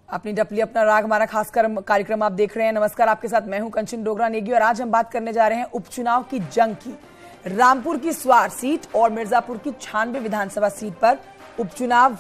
अपनी डपली अपना राग हमारा खासकर कार्यक्रम आप देख रहे हैं। नमस्कार, आपके साथ मैं हूं कंचन डोगरा नेगी और आज हम बात करने जा रहे हैं उपचुनाव की जंग की। रामपुर की स्वार सीट और मिर्जापुर की 96 विधानसभा सीट पर उपचुनाव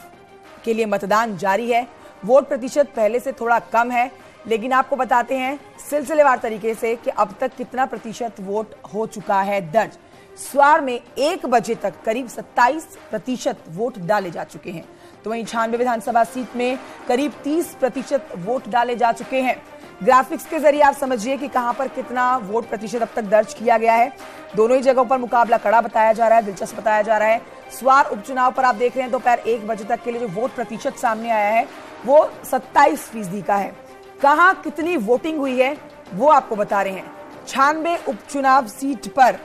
के लिए मतदान जारी है। वोट प्रतिशत पहले से थोड़ा कम है, लेकिन आपको बताते हैं सिलसिलेवार तरीके से कि अब तक कितना प्रतिशत वोट हो चुका है दर्ज। स्वार में 1 बजे तक करीब 27% वोट डाले जा चुके हैं, तो वहीं 96 विधानसभा सीट में करीब 30% वोट डाले जा चुके हैं। ग्राफिक्स के जरिए आप समझिए कि कहां पर कितना वोट प्रतिशत अब तक दर्ज किया गया है। दोनों ही जगहों पर मुकाबला कड़ा बताया जा रहा है, दिलचस्प बताया जा रहा है। स्वार उपचुनाव पर आप देख रहे हैं दोपहर 1 बजे तक के लिए जो वोट प्रतिशत सामने आया है वो 27% का है। कहां कितनी वोटिंग हुई है वो आपको बता रहे हैं। 96 उपचुनाव सीट पर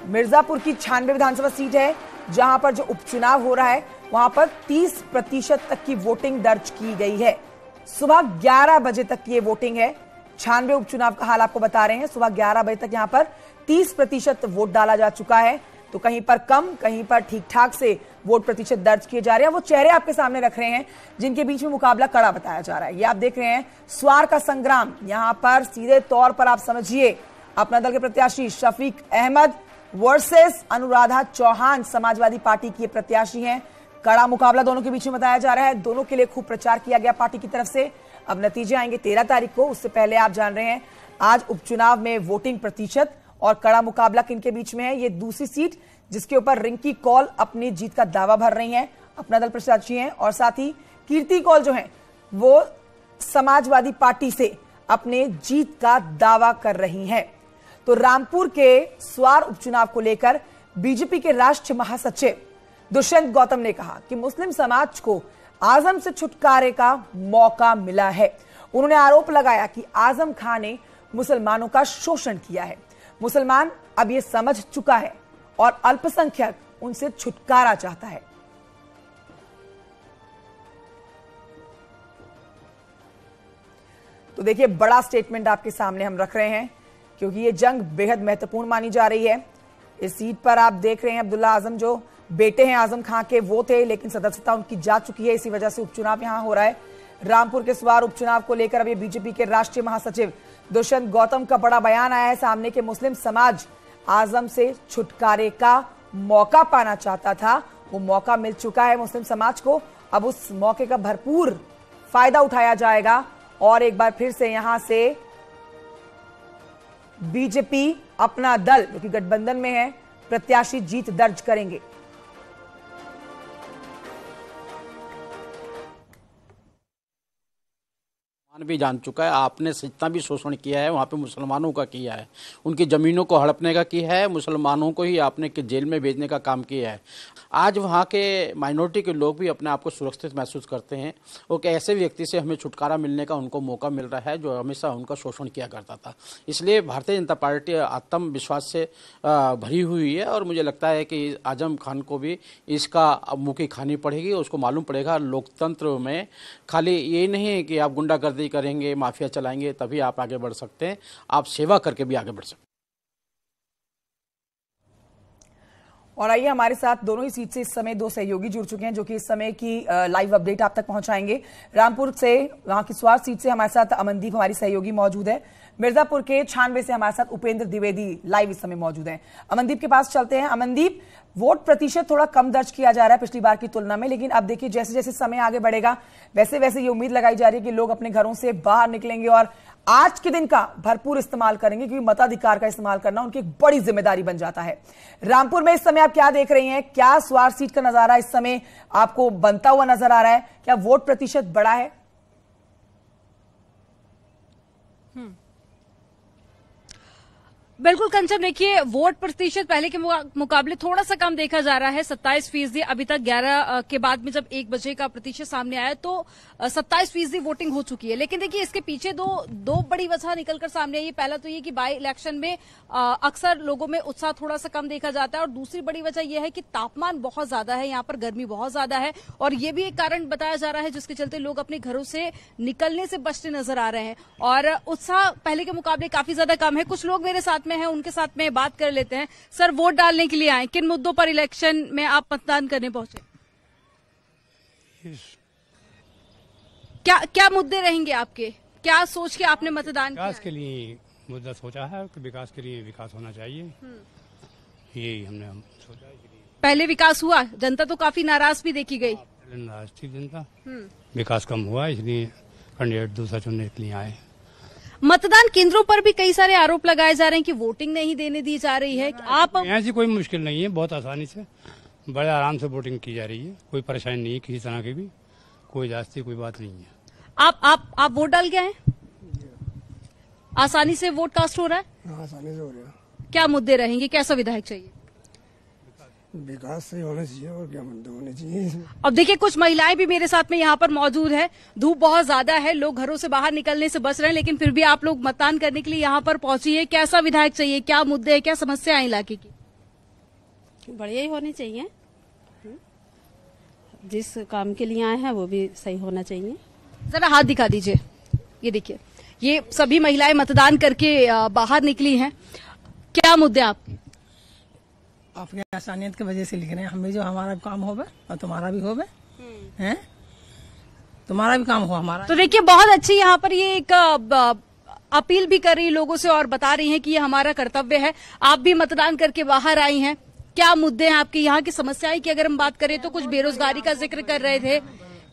मिर्जापुर की 96 विधानसभा सीट है, जहां पर जो उपचुनाव हो रहा है वहां पर 30% तक की वोटिंग दर्ज की गई है। सुबह 11 बजे तक की ये वोटिंग है। 96 उपचुनाव का हाल आपको बता रहे हैं। सुबह 11 बजे तक यहां पर 30% वोट डाला जा चुका है, तो कहीं पर कम कहीं पर ठीक ठाक से वोट प्रतिशत दर्ज किए जा रहे हैं। वो चेहरे आपके सामने रख रहे हैं जिनके बीच में मुकाबला कड़ा बताया जा रहा है। ये आप देख रहे हैं स्वार का संग्राम। यहां पर सीधे तौर पर आप समझिए अपना दल के प्रत्याशी शफीक अहमद वर्सेस अनुराधा चौहान समाजवादी पार्टी की प्रत्याशी हैं। कड़ा मुकाबला दोनों के बीच में बताया जा रहा है। दोनों के लिए खूब प्रचार किया गया पार्टी की तरफ से। अब नतीजे आएंगे 13 तारीख को। उससे पहले आप जान रहे हैं आज उपचुनाव में वोटिंग प्रतिशत और कड़ा मुकाबला किनके बीच में है। ये दूसरी सीट जिसके ऊपर रिंकी कौल अपनी जीत का दावा भर रही हैं, अपना दल प्रत्याशी हैं, और साथ ही कीर्ति कौल जो है वो समाजवादी पार्टी से अपने जीत का दावा कर रही हैं। तो रामपुर के स्वार उपचुनाव को लेकर बीजेपी के राष्ट्रीय महासचिव दुष्यंत गौतम ने कहा कि मुस्लिम समाज को आजम से छुटकारे का मौका मिला है। उन्होंने आरोप लगाया कि आजम खान ने मुसलमानों का शोषण किया है। मुसलमान अब ये समझ चुका है और अल्पसंख्यक उनसे छुटकारा चाहता है। तो देखिए, बड़ा स्टेटमेंट आपके सामने हम रख रहे हैं क्योंकि ये जंग बेहद महत्वपूर्ण मानी जा रही है। इस सीट पर आप देख रहे हैं अब्दुल्ला आजम जो बेटे हैं आजम खान के वो थे, लेकिन सदस्यता उनकी जा चुकी है। इसी वजह से उपचुनाव यहां हो रहा है। रामपुर के स्वार उपचुनाव को लेकर अब ये बीजेपी के राष्ट्रीय महासचिव दुष्यंत गौतम का बड़ा बयान आया है सामने कि मुस्लिम समाज आजम से छुटकारे का मौका पाना चाहता था। वो मौका मिल चुका है मुस्लिम समाज को। अब उस मौके का भरपूर फायदा उठाया जाएगा और एक बार फिर से यहां से बीजेपी अपना दल जो कि गठबंधन में है प्रत्याशी जीत दर्ज करेंगे। भी जान चुका है आपने जितना भी शोषण किया है वहाँ पे मुसलमानों का किया है, उनकी ज़मीनों को हड़पने का किया है, मुसलमानों को ही आपने जेल में भेजने का काम किया है। आज वहाँ के माइनॉरिटी के लोग भी अपने आप को सुरक्षित महसूस करते हैं और ऐसे व्यक्ति से हमें छुटकारा मिलने का उनको मौका मिल रहा है जो हमेशा उनका शोषण किया करता था। इसलिए भारतीय जनता पार्टी आत्मविश्वास से भरी हुई है और मुझे लगता है कि आजम खान को भी इसका मुँह खानी पड़ेगी। उसको मालूम पड़ेगा लोकतंत्र में खाली ये नहीं है कि आप गुंडागर्दी करेंगे, माफिया चलाएंगे तभी आप आगे बढ़ सकते हैं, आप सेवा करके भी आगे बढ़ सकते हैं। और आइए, हमारे साथ दोनों ही सीट से इस समय 2 सहयोगी जुड़ चुके हैं जो कि इस समय की लाइव अपडेट आप तक पहुंचाएंगे। रामपुर से, वहां की स्वार सीट से हमारे साथ अमनदीप हमारी सहयोगी मौजूद है। मिर्जापुर के 96 से हमारे साथ उपेंद्र द्विवेदी लाइव इस समय मौजूद हैं। अमनदीप के पास चलते हैं। अमनदीप, वोट प्रतिशत थोड़ा कम दर्ज किया जा रहा है पिछली बार की तुलना में, लेकिन अब देखिए जैसे जैसे समय आगे बढ़ेगा वैसे वैसे ये उम्मीद लगाई जा रही है कि लोग अपने घरों से बाहर निकलेंगे और आज के दिन का भरपूर इस्तेमाल करेंगे, क्योंकि मताधिकार का इस्तेमाल करना उनकी एक बड़ी जिम्मेदारी बन जाता है। रामपुर में इस समय आप क्या देख रही हैं? क्या स्वार सीट का नजारा इस समय आपको बनता हुआ नजर आ रहा है? क्या वोट प्रतिशत बढ़ा है? बिल्कुल कंचन, देखिए वोट प्रतिशत पहले के मुकाबले थोड़ा सा कम देखा जा रहा है, 27%। अभी तक 11 के बाद में जब 1 बजे का प्रतिशत सामने आया तो 27% वोटिंग हो चुकी है। लेकिन देखिए इसके पीछे दो बड़ी वजह निकलकर सामने आई है। पहला तो ये कि बाई इलेक्शन में अक्सर लोगों में उत्साह थोड़ा सा कम देखा जाता है, और दूसरी बड़ी वजह यह है कि तापमान बहुत ज्यादा है, यहाँ पर गर्मी बहुत ज्यादा है, और ये भी एक कारण बताया जा रहा है जिसके चलते लोग अपने घरों से निकलने से बचते नजर आ रहे हैं और उत्साह पहले के मुकाबले काफी ज्यादा कम है। कुछ लोग मेरे साथ में हैं, उनके साथ में बात कर लेते हैं। सर, वोट डालने के लिए आए, किन मुद्दों पर इलेक्शन में आप मतदान करने पहुंचे? क्या क्या मुद्दे रहेंगे आपके, क्या सोच के आपने मतदान किया? विकास के लिए मुद्दा सोचा है कि विकास के लिए विकास होना चाहिए, यही हमने सोचा है। पहले विकास हुआ, जनता तो काफी नाराज भी देखी गई। नाराज थी जनता, विकास कम हुआ, इसलिए कैंडिडेट दूसरा चुनने के लिए आए। मतदान केंद्रों पर भी कई सारे आरोप लगाए जा रहे हैं कि वोटिंग नहीं देने दी जा रही है। आप ऐसी कोई मुश्किल नहीं है, बहुत आसानी से बड़े आराम से वोटिंग की जा रही है, कोई परेशानी नहीं है किसी तरह की भी, कोई जास्ती कोई बात नहीं है। आप वोट डाल गए हैं? आसानी से वोट कास्ट हो रहा है? आसानी से हो रहा है। क्या मुद्दे रहेंगे, कैसा विधायक चाहिए? विकास सही होना चाहिए और क्या मुद्दे होने चाहिए। अब देखिए, कुछ महिलाएं भी मेरे साथ में यहाँ पर मौजूद है। धूप बहुत ज्यादा है, लोग घरों से बाहर निकलने से बच रहे हैं, लेकिन फिर भी आप लोग मतदान करने के लिए यहाँ पर पहुंची है। कैसा विधायक चाहिए, क्या मुद्दे हैं, क्या समस्या है इलाके की? बढ़िया ही होनी चाहिए, जिस काम के लिए आए हैं वो भी सही होना चाहिए। जरा हाथ दिखा दीजिए। ये देखिए, ये सभी महिलाएं मतदान करके बाहर निकली हैं। क्या मुद्दे आपके? आपके आसानियत की वजह से लिख रहे हैं, हम भी जो हमारा काम होवे और तुम्हारा भी होवे, हैं? तुम्हारा भी काम हो हमारा। तो देखिए, बहुत अच्छी यहाँ पर ये एक अपील भी कर रही है लोगों से और बता रही हैं कि ये हमारा कर्तव्य है। आप भी मतदान करके बाहर आई हैं। क्या मुद्दे हैं आपके? यहाँ की समस्याएं की अगर हम बात करें तो कुछ बेरोजगारी का जिक्र कर रहे थे,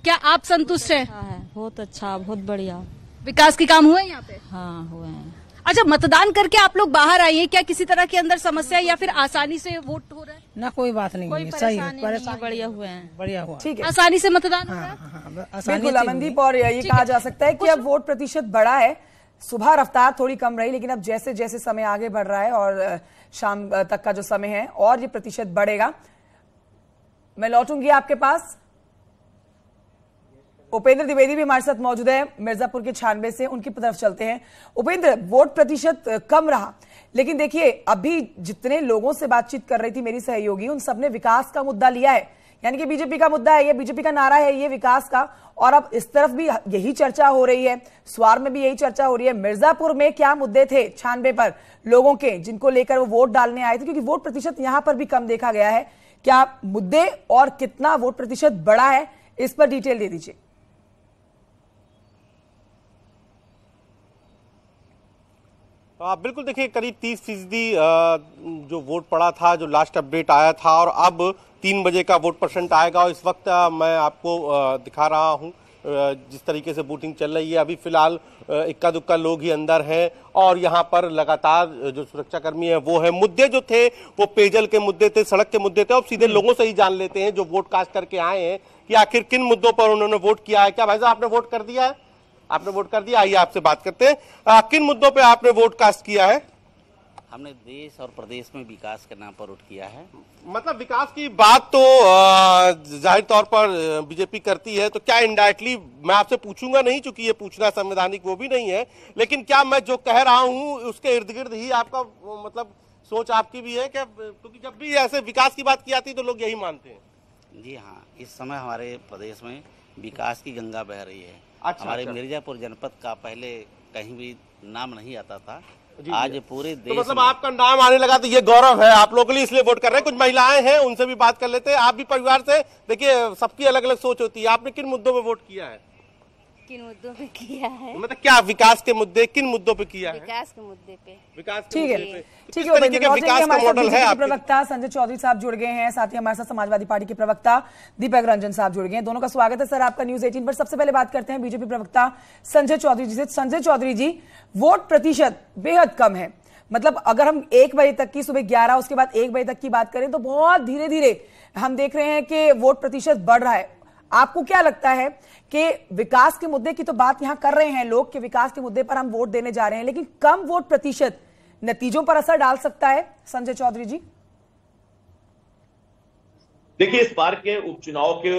क्या आप संतुष्ट हैं? बहुत अच्छा, बहुत बढ़िया। विकास के काम हुए हैं यहाँ पे? हाँ, हुए हैं। अच्छा, मतदान करके आप लोग बाहर आए हैं, क्या किसी तरह के अंदर समस्या है या फिर आसानी से वोट हो रहा है? ना कोई बात नहीं कोई है, सही है, परेशानी बढ़िया हुए हैं, बढ़िया हुआ। ठीक है, आसानी से मतदान हो रहा है? बिल्कुल अमनदीप। और ये कहा जा सकता है कि अब वोट प्रतिशत बढ़ा है। सुबह रफ्तार थोड़ी कम रही, लेकिन अब जैसे जैसे समय आगे बढ़ रहा है और शाम तक का जो समय है और ये प्रतिशत बढ़ेगा। मैं लौटूंगी आपके पास। उपेंद्र द्विवेदी भी हमारे साथ मौजूद है मिर्जापुर के 96 से, उनकी तरफ चलते हैं। उपेंद्र, वोट प्रतिशत कम रहा, लेकिन देखिए अभी जितने लोगों से बातचीत कर रही थी मेरी सहयोगी, उन सबने विकास का मुद्दा लिया है। यानी कि बीजेपी का मुद्दा है ये, बीजेपी का नारा है ये विकास का। और अब इस तरफ भी यही चर्चा हो रही है, स्वार में भी यही चर्चा हो रही है। मिर्जापुर में क्या मुद्दे थे 96 पर लोगों के, जिनको लेकर वो वोट डालने आए थे? क्योंकि वोट प्रतिशत यहां पर भी कम देखा गया है। क्या मुद्दे और कितना वोट प्रतिशत बढ़ा है, इस पर डिटेल दे दीजिए। बिल्कुल, देखिए करीब 30% जो वोट पड़ा था, जो लास्ट अपडेट आया था, और अब 3 बजे का वोट परसेंट आएगा। और इस वक्त मैं आपको दिखा रहा हूं जिस तरीके से वोटिंग चल रही है। अभी फिलहाल इक्का दुक्का लोग ही अंदर हैं और यहाँ पर लगातार जो सुरक्षाकर्मी है वो है। मुद्दे जो थे वो पेयजल के मुद्दे थे, सड़क के मुद्दे थे। अब सीधे लोगों से ही जान लेते हैं जो वोट कास्ट करके आए हैं कि आखिर किन मुद्दों पर उन्होंने वोट किया है। क्या भाई साहब, आपने वोट कर दिया है? आपने वोट कर दिया? आइए आपसे बात करते हैं। किन मुद्दों पे आपने वोट कास्ट किया है? हमने देश और प्रदेश में विकास के नाम पर वोट किया है। मतलब विकास की बात तो जाहिर तौर पर बीजेपी करती है, तो क्या इनडायरेक्टली मैं आपसे पूछूंगा नहीं, चूंकि ये पूछना संवैधानिक वो भी नहीं है, लेकिन क्या मैं जो कह रहा हूँ उसके इर्द गिर्द ही आपका मतलब सोच आपकी भी है क्या? क्योंकि जब भी ऐसे विकास की बात की जाती है तो लोग यही मानते हैं। जी हाँ, इस समय हमारे प्रदेश में विकास की गंगा बह रही है। अच्छा, हमारे अच्छा। मिर्जापुर जनपद का पहले कहीं भी नाम नहीं आता था, आज पूरे देश तो मतलब में आपका नाम आने लगा, तो ये गौरव है आप लोगों के लिए, इसलिए वोट कर रहे हैं। कुछ महिलाएं हैं, उनसे भी बात कर लेते हैं। आप भी परिवार से, देखिए सबकी अलग अलग सोच होती है। आपने किन मुद्दों पे वोट किया है? किन मुद्दों पे किया है? मतलब क्या विकास के मुद्दे, किन मुद्दों पे किया है? विकास के मुद्दे पे। विकास के ठीक है, मुद्दे पे। ठीक किस है। तरीके का विकास का मॉडल है आपके? प्रवक्ता संजय चौधरी साहब जुड़ गए हैं, साथ ही हमारे साथ समाजवादी पार्टी के प्रवक्ता दीपक रंजन साहब जुड़ गए हैं। दोनों का स्वागत है सर आपका न्यूज 18 पर। सबसे पहले बात करते हैं बीजेपी प्रवक्ता संजय चौधरी जी से। संजय चौधरी जी, वोट प्रतिशत बेहद कम है। मतलब अगर हम 1 बजे तक की, सुबह 11 उसके बाद 1 बजे तक की बात करें तो बहुत धीरे धीरे हम देख रहे हैं कि वोट प्रतिशत बढ़ रहा है। आपको क्या लगता है कि विकास के मुद्दे की तो बात यहां कर रहे हैं लोग कि विकास के मुद्दे पर हम वोट देने जा रहे हैं, लेकिन कम वोट प्रतिशत नतीजों पर असर डाल सकता है? संजय चौधरी जी, देखिए, इस बार के उपचुनाव के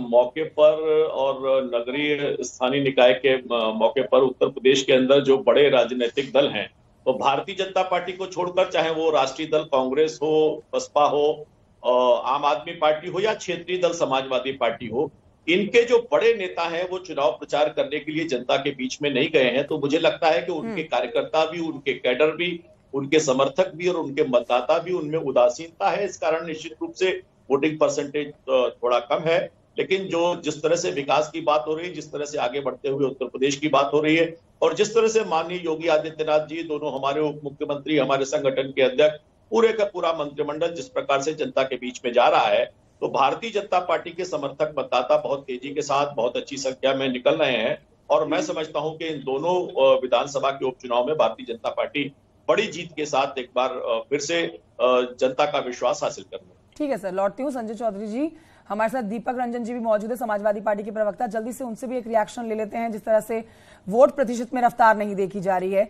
मौके पर और नगरीय स्थानीय निकाय के मौके पर उत्तर प्रदेश के अंदर जो बड़े राजनीतिक दल हैं, तो भारतीय जनता पार्टी को छोड़कर, चाहे वो राष्ट्रीय दल कांग्रेस हो, बसपा हो, आम आदमी पार्टी हो या क्षेत्रीय दल समाजवादी पार्टी हो, इनके जो बड़े नेता हैं वो चुनाव प्रचार करने के लिए जनता के बीच में नहीं गए हैं। तो मुझे लगता है कि उनके कार्यकर्ता भी, उनके कैडर भी, उनके समर्थक भी और उनके मतदाता भी, उनमें उदासीनता है। इस कारण निश्चित रूप से वोटिंग परसेंटेज थोड़ा कम है। लेकिन जो जिस तरह से विकास की बात हो रही है, जिस तरह से आगे बढ़ते हुए उत्तर प्रदेश की बात हो रही है, और जिस तरह से माननीय योगी आदित्यनाथ जी, दोनों हमारे उप मुख्यमंत्री, हमारे संगठन के अध्यक्ष, पूरे का पूरा मंत्रिमंडल जिस प्रकार से जनता के बीच में जा रहा है, तो भारतीय जनता पार्टी के समर्थक मतदाता बहुत तेजी के साथ, बहुत अच्छी संख्या में निकल रहे हैं। और मैं समझता हूं कि इन दोनों विधानसभा के उपचुनाव में भारतीय जनता पार्टी बड़ी जीत के साथ एक बार फिर से जनता का विश्वास हासिल कर रही है। ठीक है सर, लौटती हूँ संजय चौधरी जी। हमारे साथ दीपक रंजन जी भी मौजूद है, समाजवादी पार्टी के प्रवक्ता। जल्दी से उनसे भी एक रिएक्शन ले लेते हैं। जिस तरह से वोट प्रतिशत में रफ्तार नहीं देखी जा रही है,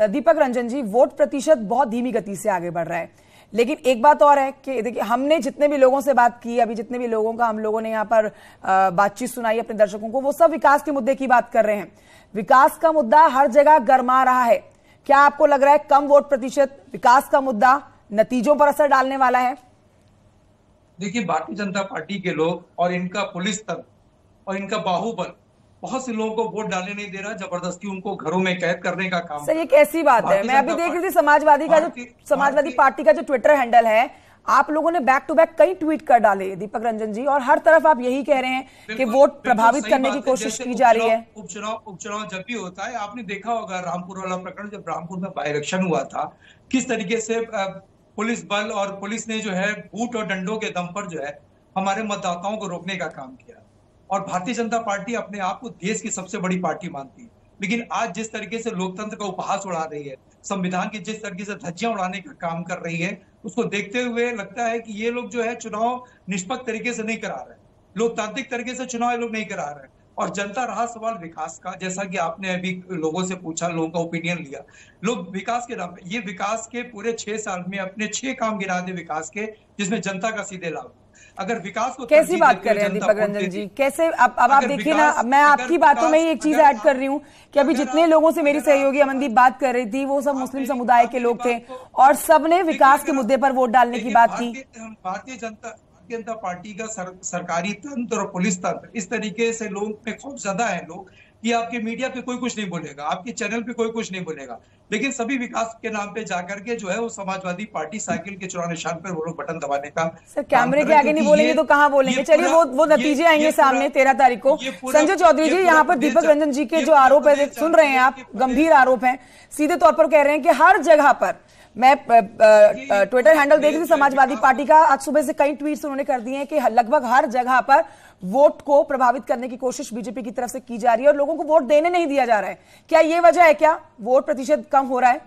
दीपक रंजन जी, वोट प्रतिशत बहुत धीमी गति से आगे बढ़ रहा है, लेकिन एक बात और है कि देखिए, हमने जितने भी लोगों से बात की, अभी जितने भी लोगों का हम लोगों ने यहाँ पर बातचीत सुनाई अपने दर्शकों को, वो सब विकास के मुद्दे की बात कर रहे हैं। विकास का मुद्दा हर जगह गरमा रहा है। क्या आपको लग रहा है कम वोट प्रतिशत, विकास का मुद्दा नतीजों पर असर डालने वाला है? देखिए, भारतीय जनता पार्टी के लोग और इनका पुलिस तंत्र और इनका बाहुबल बहुत से लोगों को वोट डालने नहीं दे रहा, जबरदस्ती उनको घरों में कैद करने का काम। सर, ये कैसी बात है? मैं अभी देख रही थी समाजवादी पार्टी का जो ट्विटर हैंडल है, आप लोगों ने बैक टू बैक कई ट्वीट कर डाले दीपक रंजन जी, और हर तरफ आप यही कह रहे हैं कि वोट प्रभावित करने की कोशिश की जा रही है। उपचुनाव जब भी होता है, आपने देखा होगा रामपुर वाला प्रकरण, जब रामपुर में बाई इलेक्शन हुआ था, किस तरीके से पुलिस बल और पुलिस ने जो है बूट और डंडों के दम पर जो है हमारे मतदाताओं को रोकने का काम किया। और भारतीय जनता पार्टी अपने आप को देश की सबसे बड़ी पार्टी मानती है, लेकिन आज जिस तरीके से लोकतंत्र का उपहास उड़ा रही है, संविधान की जिस तरीके से धज्जियां उड़ाने का काम कर रही है, उसको देखते हुए लगता है कि ये लोग जो है चुनाव निष्पक्ष तरीके से नहीं करा रहे, लोकतांत्रिक तरीके से चुनाव ये लोग नहीं करा रहे। और जनता रहा सवाल विकास का, जैसा कि आपने अभी लोगों से पूछा, लोगों का ओपिनियन लिया, लोग विकास के नाम, ये विकास के पूरे 6 साल में अपने 6 काम गिरा दे विकास के, जिसमें जनता का सीधे लाभ। अगर विकास को कैसी बात कर रहे हैं दीपक रंजन जी? कैसे? अब आप देखिए ना, मैं आपकी बातों में ही एक चीज ऐड कर रही हूँ कि अभी जितने लोगों से मेरी सहयोगी अमनदीप बात कर रही थी, वो सब मुस्लिम समुदाय के लोग थे और सबने विकास के मुद्दे पर वोट डालने की बात की। भारतीय जनता पार्टी का सरकारी तंत्र और पुलिस तंत्र इस तरीके से लोग में खौफजदा है लोग कि आपके मीडिया पे कोई कुछ नहीं बोलेगा, आपके चैनल पे कोई कुछ नहीं बोलेगा, लेकिन सभी विकास के नाम पे जाकर के जो है वो समाजवादी पार्टी साइकिल के चुनाव निशान पर वो लोग बटन दबाने का। सर, कैमरे के आगे नहीं बोलेंगे तो कहाँ बोलेंगे? चलिए, वो नतीजे आएंगे सामने 13 तारीख को। संजय चौधरी जी, यहाँ पर दीपक रंजन जी के जो आरोप है, सुन रहे हैं आप, गंभीर आरोप है, सीधे तौर पर कह रहे हैं कि हर जगह पर, मैं ट्विटर हैंडल देख रही थी समाजवादी पार्टी का, आज सुबह से कई ट्वीट्स उन्होंने कर दिए हैं कि लगभग हर जगह पर वोट को प्रभावित करने की कोशिश बीजेपी की तरफ से की जा रही है और लोगों को वोट देने नहीं दिया जा रहा है। क्या ये वजह है? क्या वोट प्रतिशत कम हो रहा है?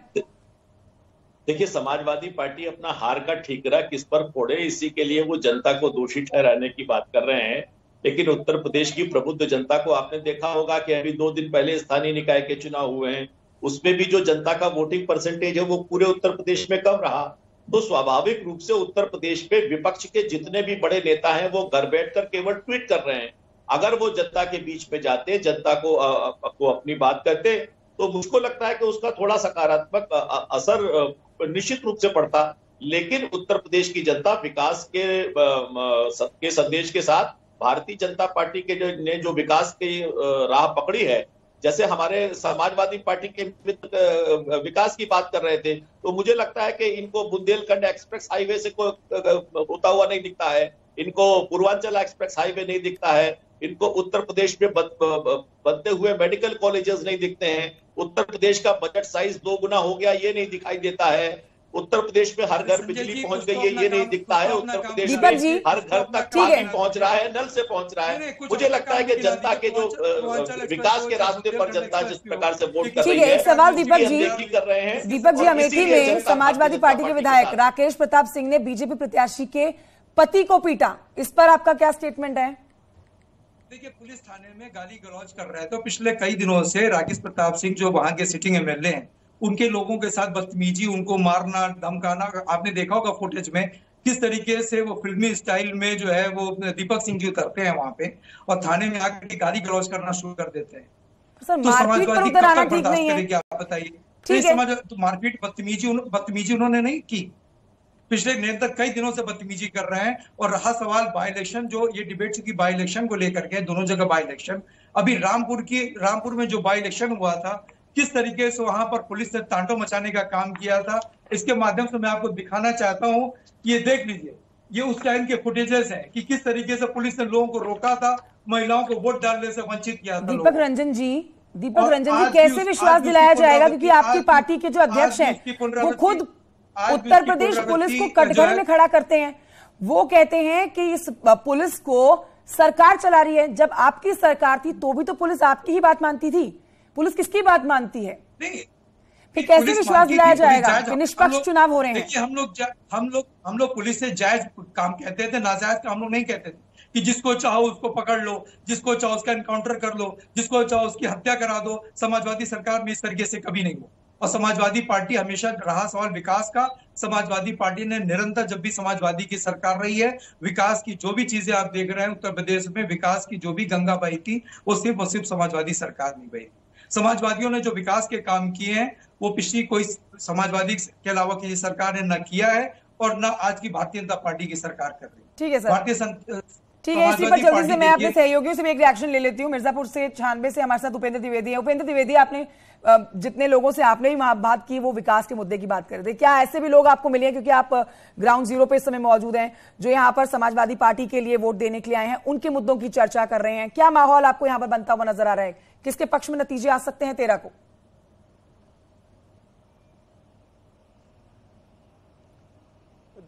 देखिए, समाजवादी पार्टी अपना हार का ठीकरा किस पर फोड़े, इसी के लिए वो जनता को दोषी ठहराने की बात कर रहे हैं। लेकिन उत्तर प्रदेश की प्रबुद्ध जनता को आपने देखा होगा कि अभी 2 दिन पहले स्थानीय निकाय के चुनाव हुए हैं, उसमें भी जो जनता का वोटिंग परसेंटेज है वो पूरे उत्तर प्रदेश में कम रहा। तो स्वाभाविक रूप से उत्तर प्रदेश में विपक्ष के जितने भी बड़े नेता हैं वो घर बैठकर केवल ट्वीट कर रहे हैं। अगर वो जनता के बीच में जाते, जनता को अपनी बात करते, तो मुझको लगता है कि उसका थोड़ा सकारात्मक असर निश्चित रूप से पड़ता। लेकिन उत्तर प्रदेश की जनता विकास के संदेश के साथ भारतीय जनता पार्टी के जो विकास की राह पकड़ी है, जैसे हमारे समाजवादी पार्टी के मित्र विकास की बात कर रहे थे, तो मुझे लगता है कि इनको बुंदेलखंड एक्सप्रेस हाईवे से होता हुआ नहीं दिखता है, इनको पूर्वांचल एक्सप्रेस हाईवे नहीं दिखता है, इनको उत्तर प्रदेश में बनते हुए मेडिकल कॉलेजेस नहीं दिखते हैं, उत्तर प्रदेश का बजट साइज 2 गुना हो गया ये नहीं दिखाई देता है, उत्तर प्रदेश में हर घर बिजली पहुंच गई है ये नहीं दिखता है, उत्तर प्रदेश में हर घर तक पानी पहुंच रहा है, नल से पहुंच रहा है। मुझे लगता है कि जनता के जो विकास के रास्ते पर जनता जिस प्रकार से वोट कर रही है। एक सवाल दीपक जी, अमेठी में समाजवादी पार्टी के विधायक राकेश प्रताप सिंह ने बीजेपी प्रत्याशी के पति को पीटा, इस पर आपका क्या स्टेटमेंट है? देखिए, पुलिस थाने में गाली गलौज कर रहा है, तो पिछले कई दिनों से राकेश प्रताप सिंह जो वहां के सिटिंग एमएलए हैं, उनके लोगों के साथ बदतमीजी, उनको मारना, धमकाना, आपने देखा होगा फुटेज में किस तरीके से वो फिल्मी स्टाइल में जो है वो दीपक सिंह जी उतरते हैं वहां पे और थाने में आकर गाली गलौज करना शुरू कर देते हैं। तो समाजवादी कब तक बर्दाश्त करेगी, आप बताइए? मारपीट, बदतमीजी उन्होंने नहीं की, पिछले निरंतर कई दिनों से बदतमीजी कर रहे हैं। और रहा सवाल बाई इलेक्शन, जो ये डिबेट की बाई इलेक्शन को लेकर के, दोनों जगह बाई इलेक्शन, अभी रामपुर में जो बाई इलेक्शन हुआ था, किस तरीके से वहां पर पुलिस ने तांडव मचाने का काम किया था, इसके माध्यम से मैं आपको दिखाना चाहता हूं। ये देख लीजिए, ये उस टाइम के फुटेजेस हैं कि किस तरीके से पुलिस ने लोगों को रोका था, महिलाओं को वोट डालने से वंचित किया था। दीपक रंजन जी कैसे विश्वास दिलाया जाएगा, क्योंकि आपकी पार्टी के जो अध्यक्ष हैं वो खुद उत्तर प्रदेश पुलिस को कटघरे में खड़ा करते हैं। वो कहते हैं कि इस पुलिस को सरकार चला रही है। जब आपकी सरकार थी तो भी तो पुलिस आपकी ही बात मानती थी, पुलिस किसकी बात मानती है? फिर कैसे विश्वास दिलाया जाएगा कि निष्पक्ष चुनाव हो रहे हैं? देखिए, हम लोग पुलिस से जायज काम कहते थे, नाजायज काम हम लोग नहीं कहते थे कि जिसको चाहो उसको पकड़ लो, जिसको चाहो उसका एनकाउंटर कर लो, जिसको चाहो उसकी हत्या करा दो। समाजवादी सरकार में इस तरीके से कभी नहीं हुआ और समाजवादी पार्टी हमेशा रहा सवाल विकास का। समाजवादी पार्टी ने निरंतर, जब भी समाजवादी की सरकार रही है, विकास की जो भी चीजें आप देख रहे हैं उत्तर प्रदेश में, विकास की जो भी गंगा बही थी वो सिर्फ समाजवादी सरकार नहीं बही। समाजवादियों ने जो विकास के काम किए हैं वो पिछली कोई समाजवादी के अलावा किसी सरकार ने न किया है और न आज की भारतीय जनता पार्टी की सरकार कर रही है। ठीक है सर, ठीक है। इसी पर जल्दी से मैं अपने सहयोगियों से भी एक रिएक्शन ले लेती हूँ। मिर्जापुर से 96 से हमारे साथ उपेंद्र द्विवेदी है। उपेंद्र द्विवेदी, आपने जितने लोगों से आपने भी बात की वो विकास के मुद्दे की बात कर रहे थे, क्या ऐसे भी लोग आपको मिले हैं, क्योंकि आप ग्राउंड जीरो पे इस समय मौजूद हैं, जो यहाँ पर समाजवादी पार्टी के लिए वोट देने के लिए आए हैं, उनके मुद्दों की चर्चा कर रहे हैं? क्या माहौल आपको यहाँ पर बनता हुआ नजर आ रहा है? किसके पक्ष में नतीजे आ सकते हैं 13 को?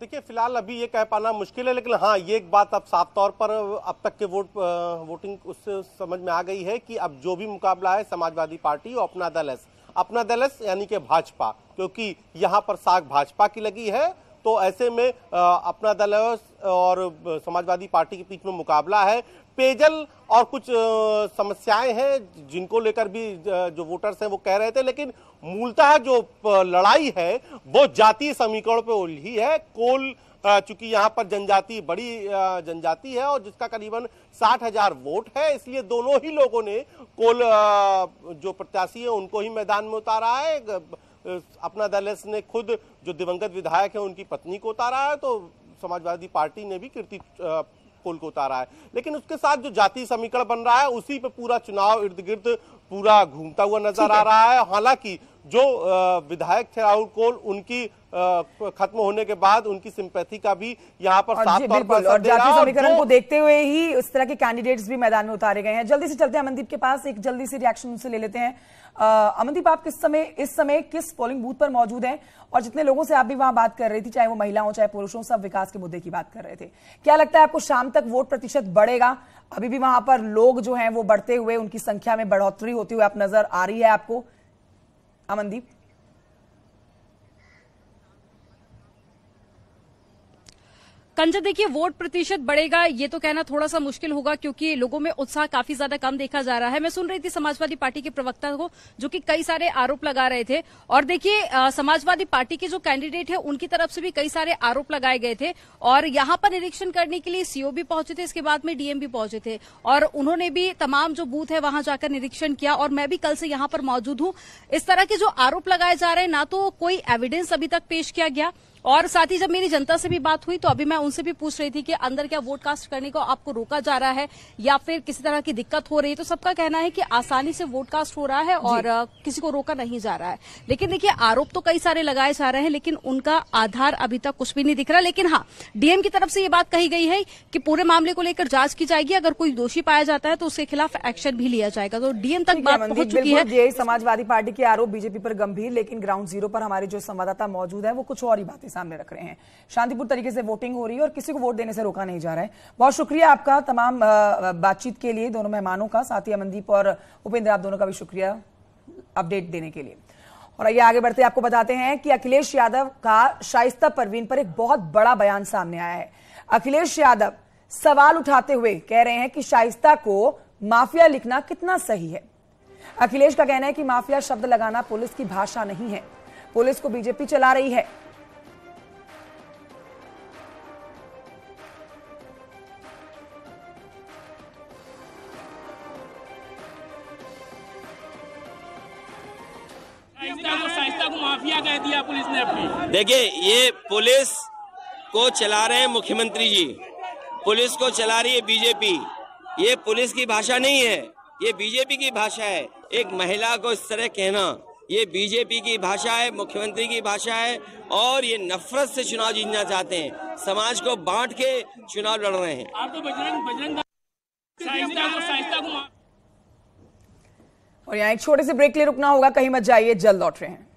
देखिए, फिलहाल अभी ये कह पाना मुश्किल है, लेकिन हाँ, ये एक बात अब साफ तौर पर अब तक के वोटिंग उससे समझ में आ गई है कि अब जो भी मुकाबला है समाजवादी पार्टी और अपना दल यानी कि भाजपा, क्योंकि यहाँ पर साख भाजपा की लगी है, तो ऐसे में अपना दल और समाजवादी पार्टी के बीच में मुकाबला है। पेयजल और कुछ समस्याएं हैं जिनको लेकर भी जो वोटर्स हैं वो कह रहे थे, लेकिन मूलतः जो लड़ाई है वो जातीय समीकरण पे उलझी है। कोल, चूंकि यहाँ पर जनजाति बड़ी जनजाति है और जिसका करीबन 60,000 वोट है, इसलिए दोनों ही लोगों ने कोल जो प्रत्याशी है उनको ही मैदान में उतारा है। अपना दल ने खुद जो दिवंगत विधायक है उनकी पत्नी को उतारा है, तो समाजवादी पार्टी ने भी कीर्ति कोल को उतारा है। लेकिन उसके साथ जो जातीय समीकरण बन रहा है उसी पे पूरा चुनाव इर्द गिर्द पूरा घूमता हुआ नजर आ रहा है। हालांकि जो विधायक थे राहुल कोल, उनकी खत्म होने के बाद उनकी सिंपैथी का भी यहाँ पर साफ तौर पर और जातीय समीकरण को देखते हुए ही इस तरह के कैंडिडेट्स भी मैदान में उतारे गए हैं। जल्दी से चलते हैं अमनदीप के पास, एक जल्दी से रिएक्शन उनसे ले लेते हैं। अमनदीप, आप इस समय किस पोलिंग बूथ पर मौजूद हैं, और जितने लोगों से आप भी वहां बात कर रही थी, चाहे वो महिला हो चाहे पुरुषों, सब विकास के मुद्दे की बात कर रहे थे। क्या लगता है आपको शाम तक वोट प्रतिशत बढ़ेगा? अभी भी वहां पर लोग जो हैं वो बढ़ते हुए, उनकी संख्या में बढ़ोतरी होती हुई आप नजर आ रही है आपको? अमनदीप, कंचन, देखिए वोट प्रतिशत बढ़ेगा ये तो कहना थोड़ा सा मुश्किल होगा, क्योंकि लोगों में उत्साह काफी ज्यादा कम देखा जा रहा है। मैं सुन रही थी समाजवादी पार्टी के प्रवक्ता को, जो कि कई सारे आरोप लगा रहे थे, और देखिए समाजवादी पार्टी के जो कैंडिडेट है उनकी तरफ से भी कई सारे आरोप लगाए गए थे, और यहां पर निरीक्षण करने के लिए सीओ भी पहुंचे थे, इसके बाद में डीएम भी पहुंचे थे, और उन्होंने भी तमाम जो बूथ है वहां जाकर निरीक्षण किया, और मैं भी कल से यहां पर मौजूद हूं। इस तरह के जो आरोप लगाए जा रहे हैं, ना तो कोई एविडेंस अभी तक पेश किया गया, और साथ ही जब मेरी जनता से भी बात हुई तो अभी मैं उनसे भी पूछ रही थी कि अंदर क्या वोट कास्ट करने को आपको रोका जा रहा है या फिर किसी तरह की दिक्कत हो रही है, तो सबका कहना है कि आसानी से वोट कास्ट हो रहा है और किसी को रोका नहीं जा रहा है। लेकिन देखिए, आरोप तो कई सारे लगाए जा रहे हैं, लेकिन उनका आधार अभी तक कुछ भी नहीं दिख रहा। लेकिन हाँ, डीएम की तरफ से ये बात कही गई है कि पूरे मामले को लेकर जांच की जाएगी, अगर कोई दोषी पाया जाता है तो उसके खिलाफ एक्शन भी लिया जाएगा। तो डीएम तक बात पहुंच चुकी है। समाजवादी पार्टी के आरोप बीजेपी पर गंभीर, लेकिन ग्राउंड जीरो पर हमारे जो संवाददाता मौजूद है वो कुछ और ही बातें सामने रख रहे हैं। शांतिपूर्ण तरीके से वोटिंग हो रही है और किसी को वोट देने से रोका नहीं जा रहा है। बहुत शुक्रिया आपका तमाम बातचीत के लिए, दोनों मेहमानों का, साथ ही अमनदीप और उपेंद्र, आप दोनों का भी शुक्रिया अपडेट देने के लिए। और आइए आगे बढ़ते आपको बताते हैं कि अखिलेश यादव का शाइस्ता परवीन पर एक बहुत बड़ा बयान सामने आया है। अखिलेश यादव सवाल उठाते हुए कह रहे हैं कि शाइस्ता को माफिया लिखना कितना सही है। अखिलेश का कहना है कि माफिया शब्द लगाना पुलिस की भाषा नहीं है, पुलिस को बीजेपी चला रही है। शाइस्ता को माफिया कह दिया पुलिस ने अपनी। देखिए, ये पुलिस को चला रहे हैं मुख्यमंत्री जी, पुलिस को चला रही है बीजेपी। ये पुलिस की भाषा नहीं है, ये बीजेपी की भाषा है। एक महिला को इस तरह कहना ये बीजेपी की भाषा है, मुख्यमंत्री की भाषा है और ये नफरत से चुनाव जीतना चाहते हैं। समाज को बांट के चुनाव लड़ रहे हैं। आप तो बजरंग और यहाँ एक छोटे से ब्रेक के लिए रुकना होगा, कहीं मत जाइए, जल्द लौट रहे हैं।